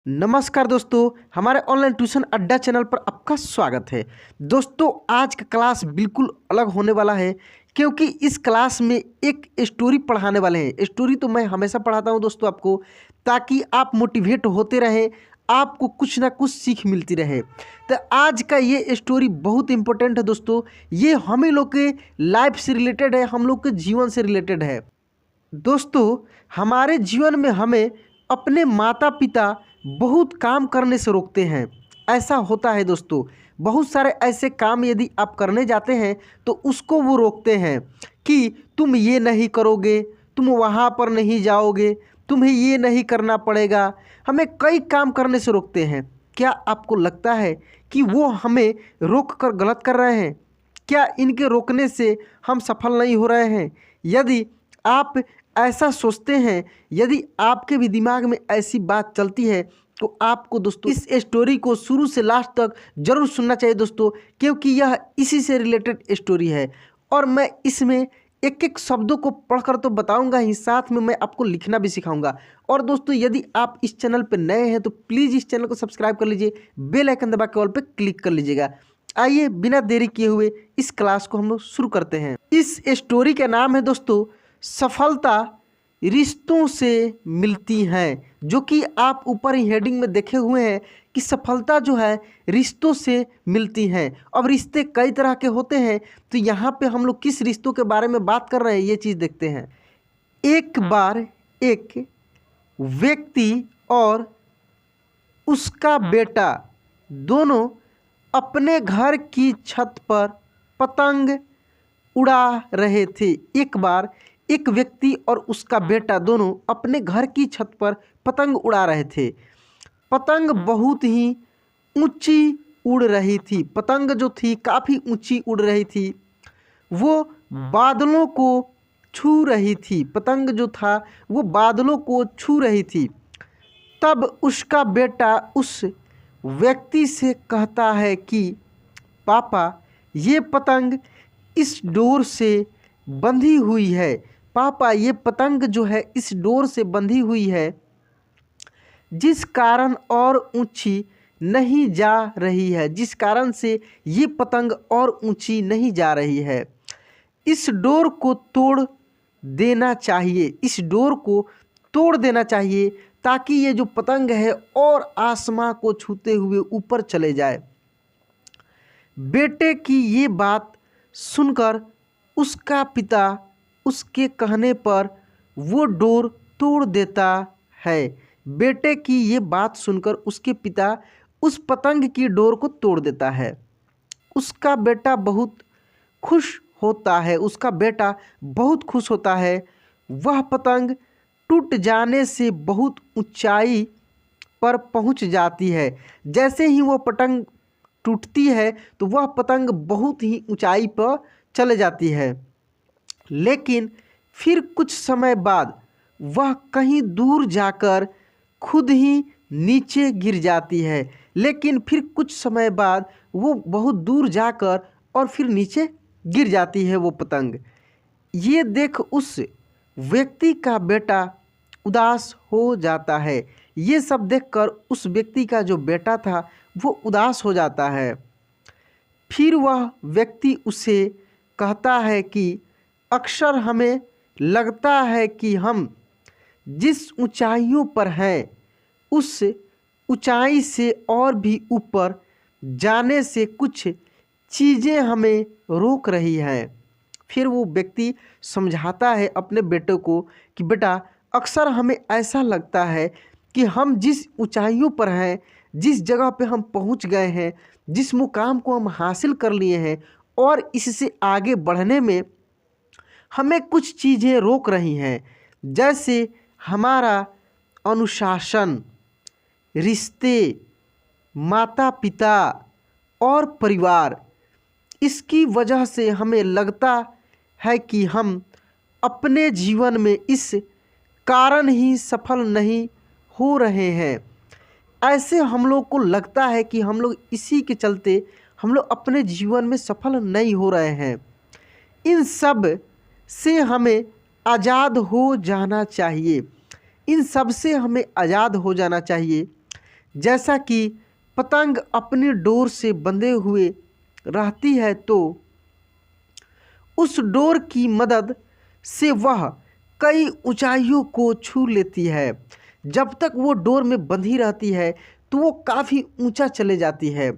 नमस्कार दोस्तों, हमारे ऑनलाइन ट्यूशन अड्डा चैनल पर आपका स्वागत है। दोस्तों, आज का क्लास बिल्कुल अलग होने वाला है क्योंकि इस क्लास में एक स्टोरी पढ़ाने वाले हैं। स्टोरी तो मैं हमेशा पढ़ाता हूं दोस्तों आपको, ताकि आप मोटिवेट होते रहें, आपको कुछ ना कुछ सीख मिलती रहे। तो आज का ये स्टोरी बहुत इंपॉर्टेंट है दोस्तों। ये हम ही लोग के लाइफ से रिलेटेड है, हम लोग के जीवन से रिलेटेड है। दोस्तों, हमारे जीवन में हमें अपने माता पिता बहुत काम करने से रोकते हैं। ऐसा होता है दोस्तों, बहुत सारे ऐसे काम यदि आप करने जाते हैं तो उसको वो रोकते हैं कि तुम ये नहीं करोगे, तुम वहाँ पर नहीं जाओगे, तुम्हें ये नहीं करना पड़ेगा। हमें कई काम करने से रोकते हैं। क्या आपको लगता है कि वो हमें रोक कर गलत कर रहे हैं? क्या इनके रोकने से हम सफल नहीं हो रहे हैं? यदि आप ऐसा सोचते हैं, यदि आपके भी दिमाग में ऐसी बात चलती है, तो आपको दोस्तों इस स्टोरी को शुरू से लास्ट तक जरूर सुनना चाहिए दोस्तों, क्योंकि यह इसी से रिलेटेड स्टोरी है। और मैं इसमें एक एक शब्दों को पढ़कर तो बताऊंगा ही, साथ में मैं आपको लिखना भी सिखाऊंगा। और दोस्तों, यदि आप इस चैनल पर नए हैं तो प्लीज़ इस चैनल को सब्सक्राइब कर लीजिए, बेल आइकन दबा के ऑल पे क्लिक कर लीजिएगा। आइए बिना देरी किए हुए इस क्लास को हम लोग शुरू करते हैं। इस स्टोरी का नाम है दोस्तों, सफलता रिश्तों से मिलती हैं। जो कि आप ऊपर ही हेडिंग में देखे हुए हैं कि सफलता जो है रिश्तों से मिलती हैं। अब रिश्ते कई तरह के होते हैं, तो यहाँ पे हम लोग किस रिश्तों के बारे में बात कर रहे हैं ये चीज़ देखते हैं। एक बार एक व्यक्ति और उसका बेटा दोनों अपने घर की छत पर पतंग उड़ा रहे थे। एक बार एक व्यक्ति और उसका बेटा दोनों अपने घर की छत पर पतंग उड़ा रहे थे। पतंग बहुत ही ऊंची उड़ रही थी। पतंग जो थी काफ़ी ऊंची उड़ रही थी, वो बादलों को छू रही थी। पतंग जो था वो बादलों को छू रही थी। तब उसका बेटा उस व्यक्ति से कहता है कि पापा, ये पतंग इस डोर से बंधी हुई है। पापा, ये पतंग जो है इस डोर से बंधी हुई है, जिस कारण और ऊंची नहीं जा रही है, जिस कारण से ये पतंग और ऊंची नहीं जा रही है। इस डोर को तोड़ देना चाहिए, इस डोर को तोड़ देना चाहिए, ताकि ये जो पतंग है और आसमां को छूते हुए ऊपर चले जाए। बेटे की ये बात सुनकर उसका पिता उसके कहने पर वो डोर तोड़ देता है। बेटे की ये बात सुनकर उसके पिता उस पतंग की डोर को तोड़ देता है। उसका बेटा बहुत खुश होता है, उसका बेटा बहुत खुश होता है। वह पतंग टूट जाने से बहुत ऊंचाई पर पहुंच जाती है। जैसे ही वो पतंग टूटती है तो वह पतंग बहुत ही ऊंचाई पर चले जाती है। लेकिन फिर कुछ समय बाद वह कहीं दूर जाकर खुद ही नीचे गिर जाती है। लेकिन फिर कुछ समय बाद वो बहुत दूर जाकर और फिर नीचे गिर जाती है वो पतंग। ये देख उस व्यक्ति का बेटा उदास हो जाता है। ये सब देखकर उस व्यक्ति का जो बेटा था वो उदास हो जाता है। फिर वह व्यक्ति उसे कहता है कि अक्सर हमें लगता है कि हम जिस ऊंचाइयों पर हैं उस ऊंचाई से और भी ऊपर जाने से कुछ चीज़ें हमें रोक रही हैं। फिर वो व्यक्ति समझाता है अपने बेटे को कि बेटा, अक्सर हमें ऐसा लगता है कि हम जिस ऊंचाइयों पर हैं, जिस जगह पे हम पहुंच गए हैं, जिस मुकाम को हम हासिल कर लिए हैं, और इससे आगे बढ़ने में हमें कुछ चीज़ें रोक रही हैं। जैसे हमारा अनुशासन, रिश्ते, माता पिता और परिवार। इसकी वजह से हमें लगता है कि हम अपने जीवन में इस कारण ही सफल नहीं हो रहे हैं। ऐसे हम लोग को लगता है कि हम लोग इसी के चलते हम लोग अपने जीवन में सफल नहीं हो रहे हैं। इन सब से हमें आज़ाद हो जाना चाहिए, इन सब से हमें आज़ाद हो जाना चाहिए। जैसा कि पतंग अपनी डोर से बंधे हुए रहती है तो उस डोर की मदद से वह कई ऊंचाइयों को छू लेती है। जब तक वो डोर में बंधी रहती है तो वो काफ़ी ऊंचा चले जाती है,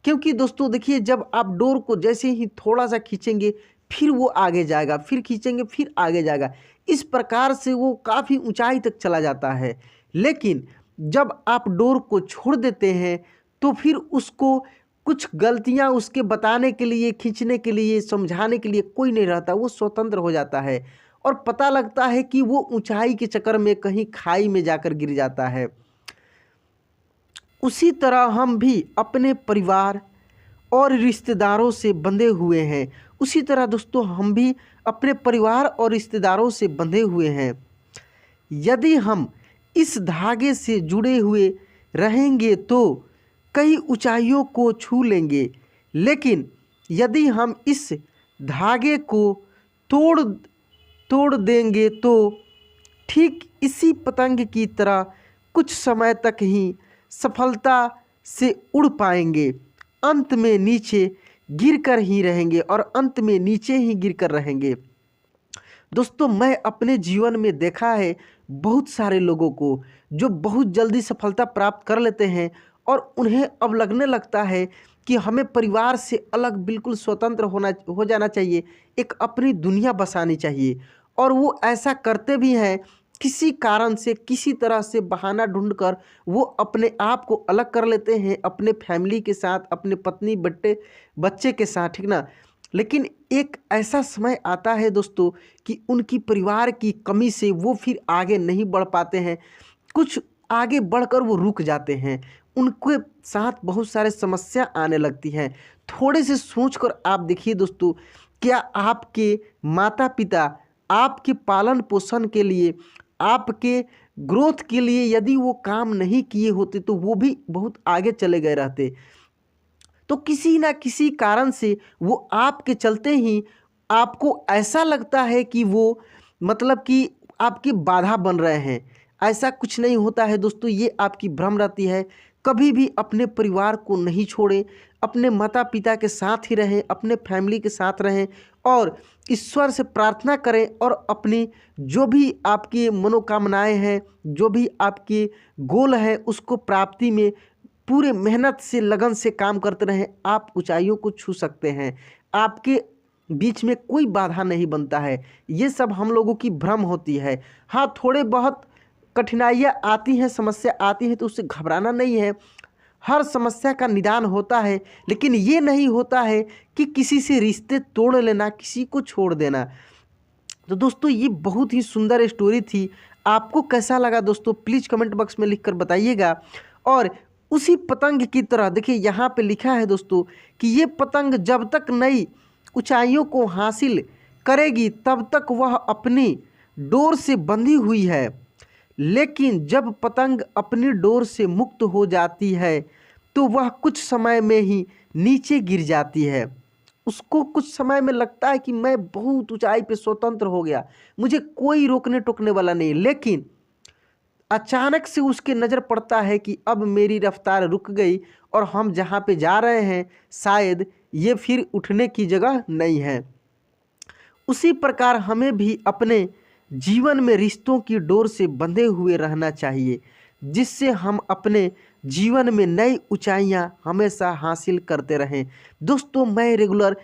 क्योंकि दोस्तों देखिए, जब आप डोर को जैसे ही थोड़ा सा खींचेंगे फिर वो आगे जाएगा, फिर खींचेंगे फिर आगे जाएगा, इस प्रकार से वो काफ़ी ऊंचाई तक चला जाता है। लेकिन जब आप डोर को छोड़ देते हैं तो फिर उसको कुछ गलतियां उसके बताने के लिए, खींचने के लिए, समझाने के लिए कोई नहीं रहता, वो स्वतंत्र हो जाता है और पता लगता है कि वो ऊंचाई के चक्कर में कहीं खाई में जाकर गिर जाता है। उसी तरह हम भी अपने परिवार और रिश्तेदारों से बंधे हुए हैं। उसी तरह दोस्तों हम भी अपने परिवार और रिश्तेदारों से बंधे हुए हैं। यदि हम इस धागे से जुड़े हुए रहेंगे तो कई ऊंचाइयों को छू लेंगे, लेकिन यदि हम इस धागे को तोड़ तोड़ देंगे तो ठीक इसी पतंग की तरह कुछ समय तक ही सफलता से उड़ पाएंगे, अंत में नीचे गिरकर ही रहेंगे और अंत में नीचे ही गिरकर रहेंगे। दोस्तों मैं अपने जीवन में देखा है बहुत सारे लोगों को जो बहुत जल्दी सफलता प्राप्त कर लेते हैं और उन्हें अब लगने लगता है कि हमें परिवार से अलग बिल्कुल स्वतंत्र हो जाना चाहिए, एक अपनी दुनिया बसानी चाहिए, और वो ऐसा करते भी हैं। किसी कारण से, किसी तरह से बहाना ढूंढकर वो अपने आप को अलग कर लेते हैं अपने फैमिली के साथ, अपने पत्नी बच्चे के साथ, ठीक ना। लेकिन एक ऐसा समय आता है दोस्तों कि उनकी परिवार की कमी से वो फिर आगे नहीं बढ़ पाते हैं, कुछ आगे बढ़कर वो रुक जाते हैं, उनके साथ बहुत सारे समस्या आने लगती हैं। थोड़े से सोचकर आप देखिए दोस्तों, क्या आपके माता पिता आपके पालन पोषण के लिए, आपके ग्रोथ के लिए यदि वो काम नहीं किए होते तो वो भी बहुत आगे चले गए रहते। तो किसी ना किसी कारण से वो आपके चलते ही आपको ऐसा लगता है कि वो मतलब कि आपकी बाधा बन रहे हैं। ऐसा कुछ नहीं होता है दोस्तों, ये आपकी भ्रम रहती है। कभी भी अपने परिवार को नहीं छोड़ें, अपने माता पिता के साथ ही रहें, अपने फैमिली के साथ रहें और ईश्वर से प्रार्थना करें और अपनी जो भी आपकी मनोकामनाएं हैं, जो भी आपकी गोल है, उसको प्राप्ति में पूरे मेहनत से, लगन से काम करते रहें। आप ऊंचाइयों को छू सकते हैं, आपके बीच में कोई बाधा नहीं बनता है। ये सब हम लोगों की भ्रम होती है। हाँ, थोड़े बहुत कठिनाइयाँ आती हैं, समस्या आती है तो उससे घबराना नहीं है, हर समस्या का निदान होता है। लेकिन ये नहीं होता है कि किसी से रिश्ते तोड़ लेना, किसी को छोड़ देना। तो दोस्तों ये बहुत ही सुंदर स्टोरी थी। आपको कैसा लगा दोस्तों, प्लीज़ कमेंट बॉक्स में लिखकर बताइएगा। और उसी पतंग की तरह देखिए यहाँ पे लिखा है दोस्तों कि ये पतंग जब तक नई ऊंचाइयों को हासिल करेगी तब तक वह अपनी डोर से बंधी हुई है, लेकिन जब पतंग अपनी डोर से मुक्त हो जाती है तो वह कुछ समय में ही नीचे गिर जाती है। उसको कुछ समय में लगता है कि मैं बहुत ऊंचाई पे स्वतंत्र हो गया, मुझे कोई रोकने टोकने वाला नहीं, लेकिन अचानक से उसके नज़र पड़ता है कि अब मेरी रफ्तार रुक गई और हम जहाँ पे जा रहे हैं शायद ये फिर उठने की जगह नहीं है। उसी प्रकार हमें भी अपने जीवन में रिश्तों की डोर से बंधे हुए रहना चाहिए, जिससे हम अपने जीवन में नई ऊंचाइयां हमेशा हासिल करते रहें। दोस्तों मैं रेगुलर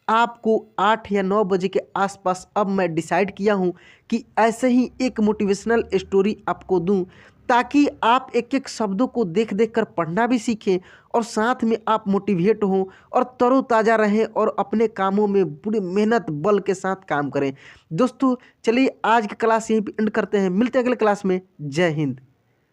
आपको 8 या 9 बजे के आसपास अब मैं डिसाइड किया हूं कि ऐसे ही एक मोटिवेशनल स्टोरी आपको दूं, ताकि आप एक एक शब्दों को देख देख कर पढ़ना भी सीखें और साथ में आप मोटिवेट हों और तरोताज़ा रहें और अपने कामों में पूरी मेहनत बल के साथ काम करें। दोस्तों चलिए आज की क्लास यहीं पे एंड करते हैं, मिलते हैं अगले क्लास में। जय हिंद।